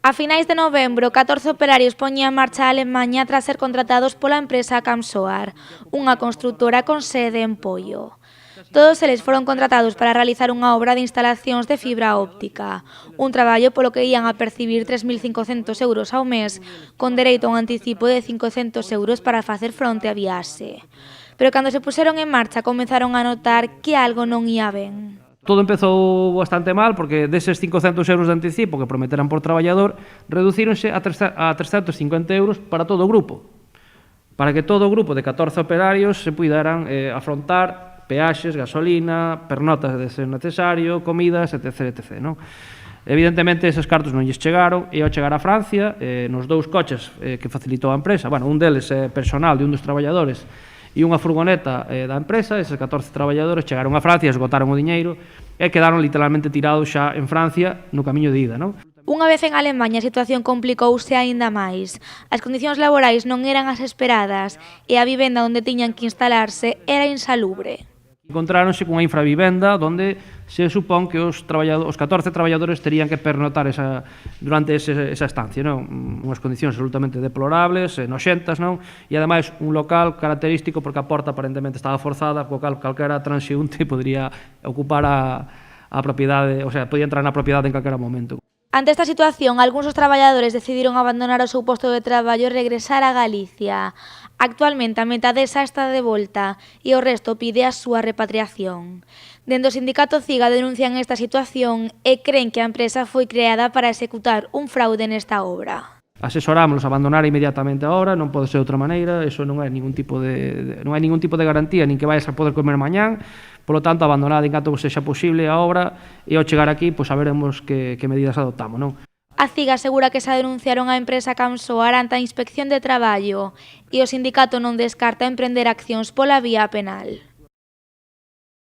A finais de novembro, 14 operarios poñían en marcha a Alemaña tras ser contratados pola empresa Camsoar, unha construtora con sede en Poio. Todos eles foron contratados para realizar unha obra de instalacións de fibra óptica, un traballo polo que ían a percibir 3.500 euros ao mes, con dereito a un anticipo de 500 euros para facer fronte á viaxe. Pero cando se puseron en marcha comenzaron a notar que algo non ía ben. Todo empezou bastante mal porque deses 500 euros de anticipo que prometeran por traballador reducíronse a 350 euros para todo o grupo, para que todo o grupo de 14 operarios se puideran afrontar peaxes, gasolina, pernotas de ser necesario, comidas, etc. Non? Evidentemente, eses cartos non lles chegaron e ao chegar a Francia, nos dous coches que facilitou a empresa, un deles é personal de un dos traballadores e unha furgoneta da empresa, eses 14 traballadores chegaron a Francia, esgotaron o diñeiro e quedaron literalmente tirados xa en Francia no camiño de ida, non? Unha vez en Alemaña a situación complicouse aínda máis. As condicións laborais non eran as esperadas e a vivenda onde tiñan que instalarse era insalubre. Encontráronse cunha infravivenda onde se supón que os 14 traballadores terían que pernotar durante esa estancia, non? Unhas condicións absolutamente deplorables, noxentas, non? E ademais un local característico porque a porta aparentemente estaba forzada, co cal calquera transeúnte podría ocupar a propiedade, o sea, podía entrar na propiedade en calquera momento. Ante esta situación, algúns dos traballadores decidiron abandonar o seu posto de traballo e regresar a Galicia. Actualmente a metade xa está de volta e o resto pide a súa repatriación. Dende o sindicato CIGA denuncian esta situación e creen que a empresa foi creada para executar un fraude nesta obra. Asesorámonos a abandonar inmediatamente a obra, non pode ser de outra maneira, eso non hai ningún tipo de garantía, nin que vayas a poder comer mañán, polo tanto, abandonar en canto sexa posible a obra e ao chegar aquí, pois a veremos que medidas adoptamos, non? A CIGA asegura que xa denunciaron a empresa Camsoar ante a Inspección de Traballo e o sindicato non descarta emprender accións pola vía penal.